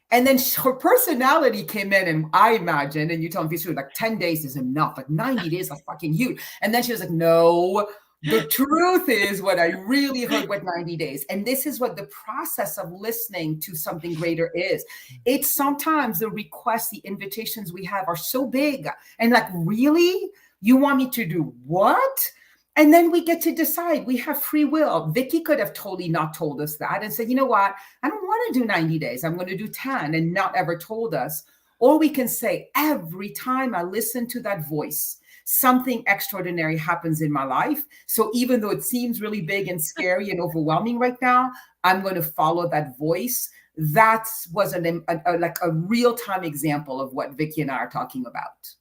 and then her personality came in, and I imagine, and you tell me, like 10 days is enough, like 90 days is fucking huge. And then she was like, no, the truth is what I really heard what 90 days. And this is what the process of listening to something greater is. It's sometimes the requests, the invitations we have are so big. And like, really? You want me to do what? And then we get to decide. We have free will. Vickie could have totally not told us that and said, you know what? I don't want to do 90 days. I'm going to do 10 and not ever told us. Or we can say, every time I listen to that voice, something extraordinary happens in my life. So even though it seems really big and scary and overwhelming right now, I'm going to follow that voice. That was like a real-time example of what Vickie and I are talking about.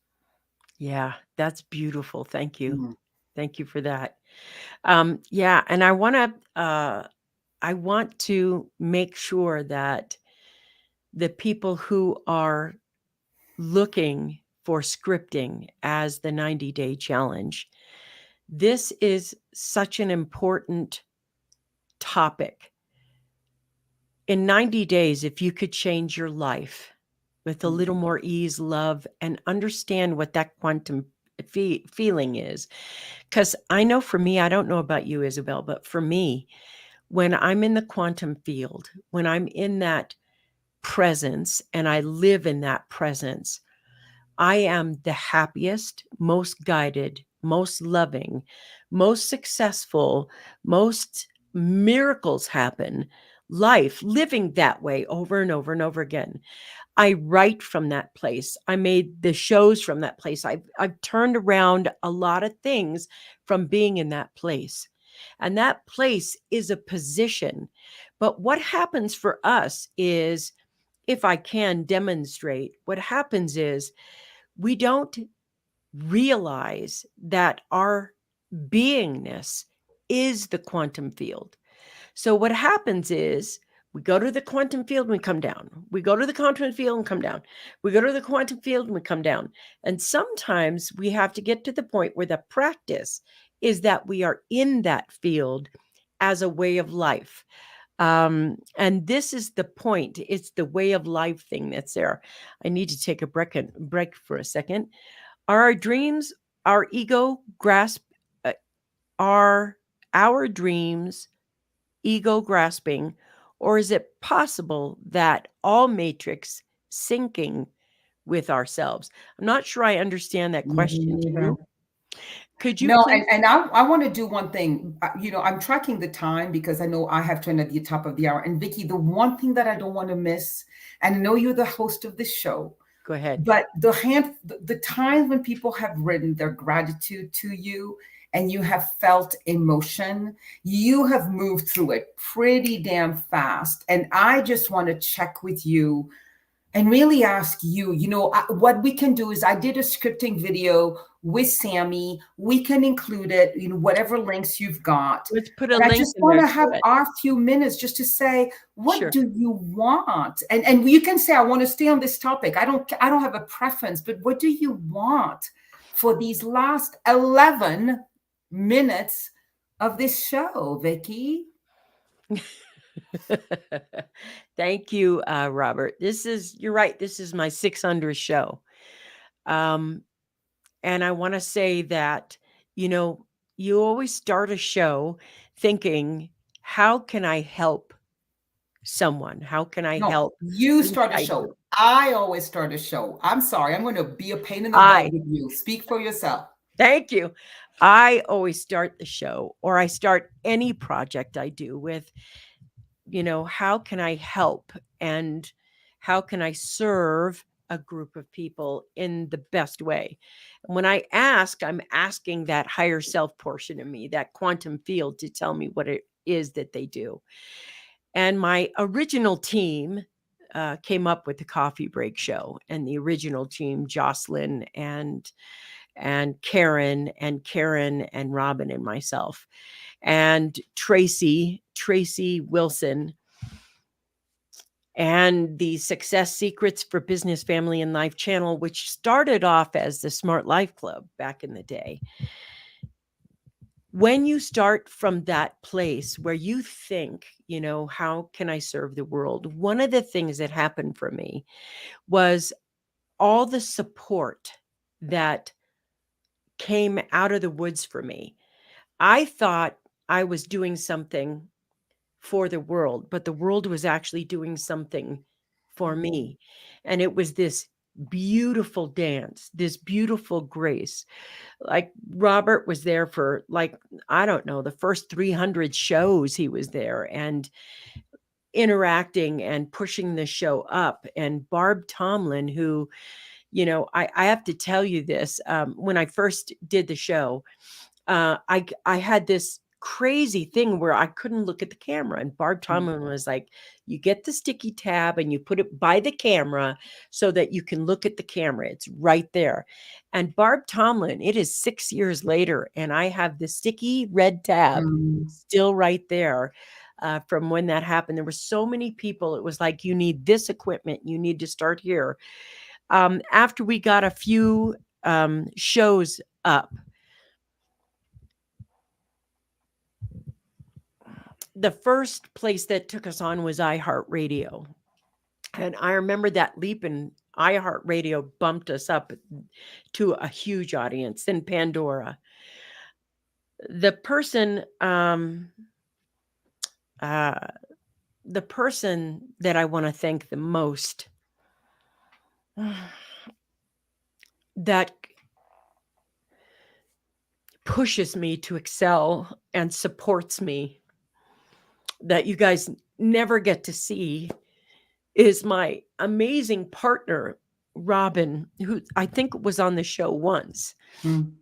Yeah, that's beautiful. Thank you. Mm. Thank you for that. Yeah, and I want to make sure that the people who are looking for scripting as the 90-day challenge, this is such an important topic. In 90 days, if you could change your life with a little more ease, love, and understand what that quantum feeling is. Because I know for me, I don't know about you, Isabelle, but for me, when I'm in the quantum field, when I'm in that presence and I live in that presence, I am the happiest, most guided, most loving, most successful, most miracles happen. Life living that way over and over and over again. I write from that place. I made the shows from that place. I've turned around a lot of things from being in that place. And that place is a position. But what happens for us is, if I can demonstrate, what happens is we don't realize that our beingness is the quantum field. So what happens is we go to the quantum field and we come down. We go to the quantum field and come down. We go to the quantum field and we come down. And sometimes we have to get to the point where the practice is that we are in that field as a way of life. And this is the point. It's the way of life thing that's there. I need to take a break for a second. Are our dreams, our ego grasp, uh, are our dreams ego grasping, or is it possible that all matrix syncing with ourselves? I'm not sure I understand that question. Do Mhm. you? Could you No, please? and I want to do one thing. You know, I'm tracking the time because I know I have to end at the top of the hour. And Vickie, the one thing that I don't want to miss, and I know you're the host of this show, Go ahead. But the times when people have written their gratitude to you and you have felt emotion, you have moved through it pretty damn fast. And I just want to check with you and really ask you, what we can do is I did a scripting video with Sammy. We can include it, whatever links you've got. Let's put a But I link just in want there to to have it. our few minutes just to say, what Sure. do you want? And you can say, I want to stay on this topic. I don't have a preference, but what do you want for these last 11 minutes of this show, Vickie? Thank you, Robert. You're right. This is my 600 show. Um, and I want to say that, you know, you always start a show thinking, how can I help someone? How can I No, help? you What start a can I show. do? I always start a show. I'm sorry. I'm going to be a pain in the butt I, with you. Speak for yourself. thank you. I always start the show, or I start any project I do with, how can I help and how can I serve a group of people in the best way? And when I ask, I'm asking that higher self portion of me, that quantum field, to tell me what it is that they do. And my original team came up with the coffee break show, and the original team, Jocelyn and Karen and Robin and myself and Tracy Wilson, and the Success Secrets for Business, Family, and Life channel, which started off as the Smart Life Club back in the day. When you start from that place where you think, how can I serve the world? One of the things that happened for me was all the support that came out of the woods for me. I thought I was doing something for the world, but the world was actually doing something for Mm, me. And it was this beautiful dance, this beautiful grace. Like Robert was there for, like, I don't know, the first 300 shows he was there and interacting and pushing the show up. And Barb Tomlin, who, I have to tell you this, when I first did the show, I had this crazy thing where I couldn't look at the camera, and Barb mm, Tomlin was like, "You get the sticky tab and you put it by the camera so that you can look at the camera. It's right there." And Barb Tomlin, it is 6 years later, and I have the sticky red tab mm, still right there. From when that happened, there were so many people. It was like, you need this equipment. You need to start here. After we got a few shows up, the first place that took us on was iHeartRadio. And I remember that leap in iHeartRadio bumped us up to a huge audience. Then Pandora. The person, uh, the person that I want to thank the most, that pushes me to excel and supports me, that you guys never get to see, is my amazing partner, Robin, who I think was on the show once. mm,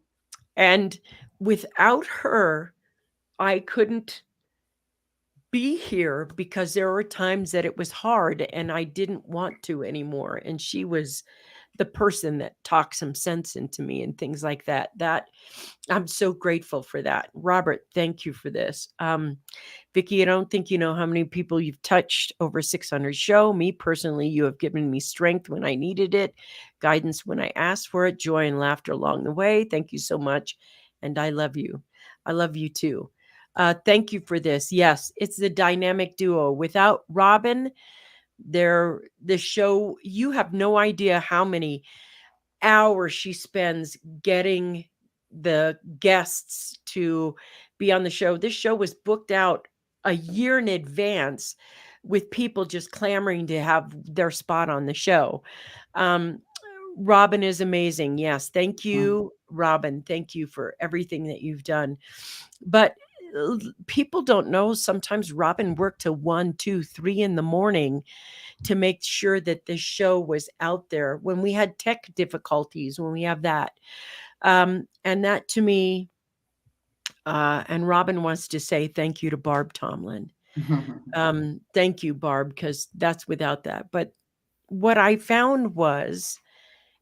And without her, I couldn't be here because there were times that it was hard and I didn't want to anymore. And she was the person that talked some sense into me and things like that. That I'm so grateful for that. Robert, thank you for this. Vickie, I don't think you know how many people you've touched over 600 show. Me personally, you have given me strength when I needed it, guidance when I asked for it, joy and laughter along the way. Thank you so much. And I love you. I love you too. Thank you for this. Yes, it's the dynamic duo. Without Robin, the show, you have no idea how many hours she spends getting the guests to be on the show. This show was booked out a year in advance with people just clamoring to have their spot on the show. Um, Robin is amazing. Yes. Thank mm, you, Robin. Thank you for everything that you've done. But people don't know, sometimes Robin worked till 1, 2, 3 in the morning to make sure that the show was out there when we had tech difficulties, when we have that. And that to me, and Robin wants to say thank you to Barb Tomlin. Thank you, Barb, because that's without that. But what I found was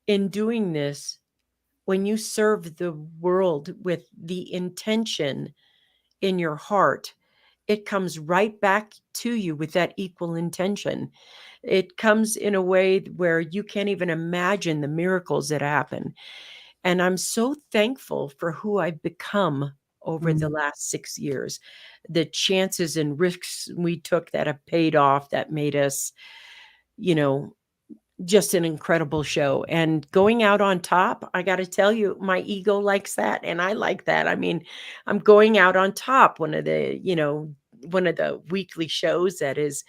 in doing this, when you serve the world with the intention in your heart, it comes right back to you with that equal intention. It comes in a way where you can't even imagine the miracles that happen. And I'm so thankful for who I've become over the last 6 years. The chances and risks we took that have paid off, that made us, you know, just an incredible show. And going out on top, I got to tell you, my ego likes that. And I like that. I mean, I'm going out on top. One of the weekly shows that is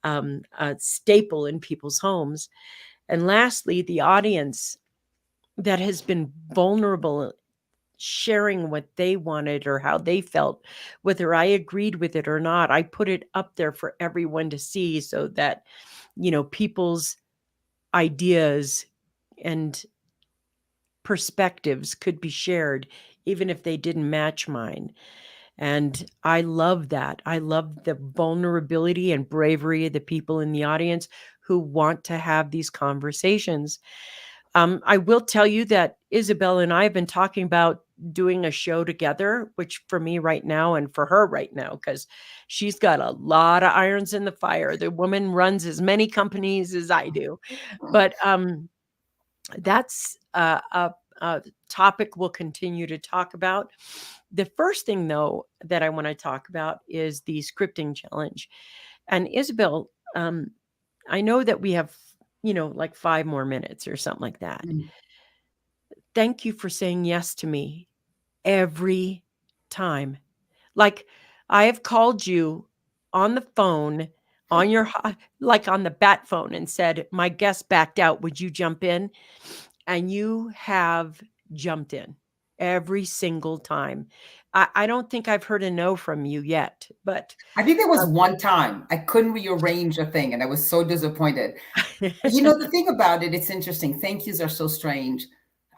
a staple in people's homes. And lastly, the audience that has been vulnerable, sharing what they wanted or how they felt, whether I agreed with it or not. I put it up there for everyone to see so that, people's ideas and perspectives could be shared, even if they didn't match mine. And I love that. I love the vulnerability and bravery of the people in the audience who want to have these conversations. I will tell you that Isabelle and I have been talking about doing a show together, which for me right now and for her right now, because she's got a lot of irons in the fire. The woman runs as many companies as I do. But that's a topic we'll continue to talk about. The first thing, though, that I want to talk about is the scripting challenge. And Isabelle, I know that we have, like 5 more minutes or something like that. Thank you for saying yes to me every time. Like, I have called you on the phone, on your, like on the bat phone, and said, my guest backed out. Would you jump in? And you have jumped in every single time. I don't think I've heard a no from you yet, but I think there was one time I couldn't rearrange a thing and I was so disappointed. The thing about it, it's interesting. Thank yous are so strange.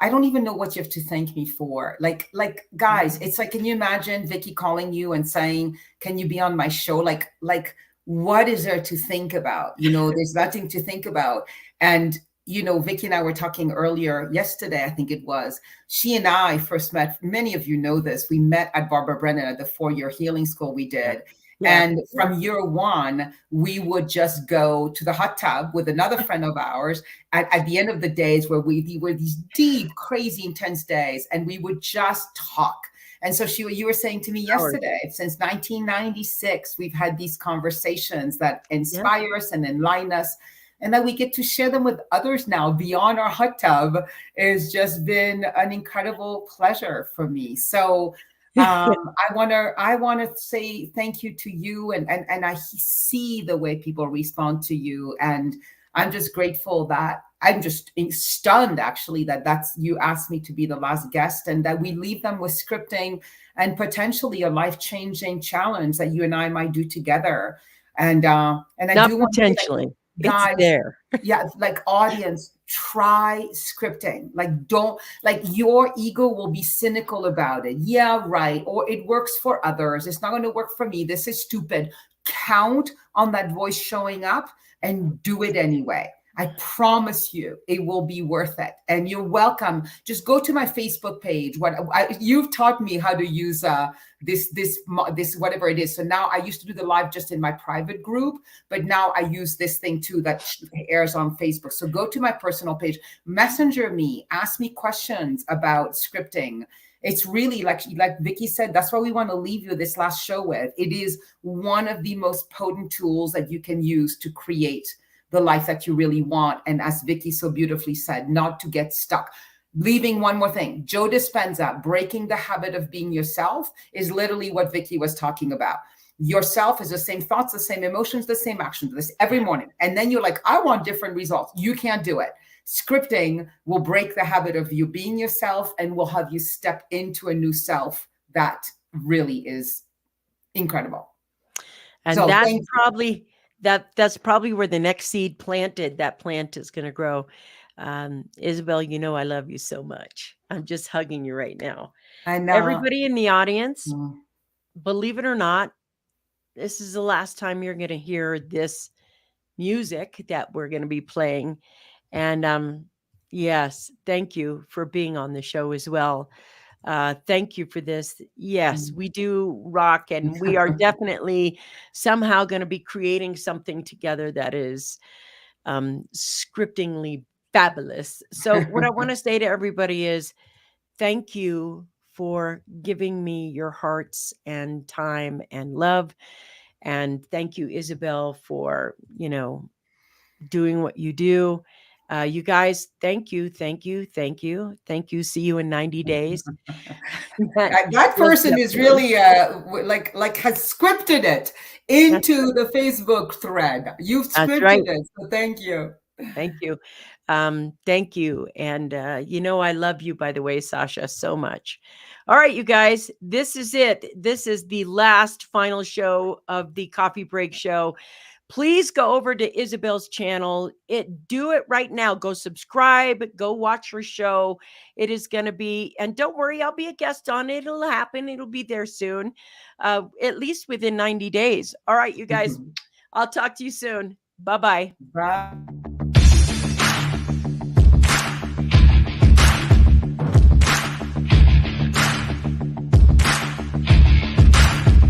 I don't even know what you have to thank me for. Like guys, it's like, can you imagine Vickie calling you and saying, can you be on my show? Like what is there to think about? There's nothing to think about. And Vickie and I were talking earlier yesterday, I think it was. She and I first met, many of you know this, we met at Barbara Brennan at the 4-year healing school we did. Yeah. And from year one, we would just go to the hot tub with another friend of ours at the end of the days where we were these deep, crazy, intense days, and we would just talk. And so you were saying to me yesterday, since 1996, we've had these conversations that inspire us and enlighten us. And that we get to share them with others now beyond our hot tub has just been an incredible pleasure for me. So I want to say thank you to you, and I see the way people respond to you, and I'm just grateful that I'm just stunned actually that's you asked me to be the last guest, and that we leave them with scripting and potentially a life-changing challenge that you and I might do together. And I not do want to potentially. guys, it's there. yeah, like audience, try scripting. Don't, your ego will be cynical about it. Yeah, right. Or it works for others. It's not going to work for me. This is stupid. Count on that voice showing up and do it anyway. I promise you it will be worth it. And you're welcome. Just go to my Facebook page. You've taught me how to use this whatever it is. So now I used to do the live just in my private group, but now I use this thing too that airs on Facebook. So go to my personal page, messenger me, ask me questions about scripting. It's really like Vickie said, that's what we want to leave you this last show with. It is one of the most potent tools that you can use to create the life that you really want. And as Vickie so beautifully said, not to get stuck. Leaving one more thing, Joe Dispenza, breaking the habit of being yourself is literally what Vickie was talking about. Yourself is the same thoughts, the same emotions, the same actions, this every morning. And then you're like, I want different results. You can't do it. Scripting will break the habit of you being yourself and will have you step into a new self that really is incredible. And So that's thank you. probably that's probably where the next seed planted, that plant is going to grow. Isabel, you know I love you so much. I'm just hugging you right now. And Everybody in the audience, mm, believe it or not, this is the last time you're going to hear this music that we're going to be playing. And yes, thank you for being on the show as well. Thank you for this. Yes, mm. we do rock, and we are definitely somehow going to be creating something together that is scriptingly fabulous. So, what I want to say to everybody is thank you for giving me your hearts and time and love. And thank you, Isabel, for, doing what you do. You guys, thank you, thank you, thank you, thank you. See you in 90 days. That That will person is definitely. really like has scripted it That's into the Facebook thread. You've that's scripted right. it, so thank you. Thank you. Thank you. And I love you, by the way, Sasha, so much. All right, you guys, this is it. This is the last final show of the Coffee Break Show. Please go over to Isabel's channel. Do it right now. Go subscribe, go watch her show. It is going to be, and don't worry, I'll be a guest on it. It'll happen. It'll be there soon. At least within 90 days. All right, you guys. I'll talk to you soon. Bye-bye. Bye.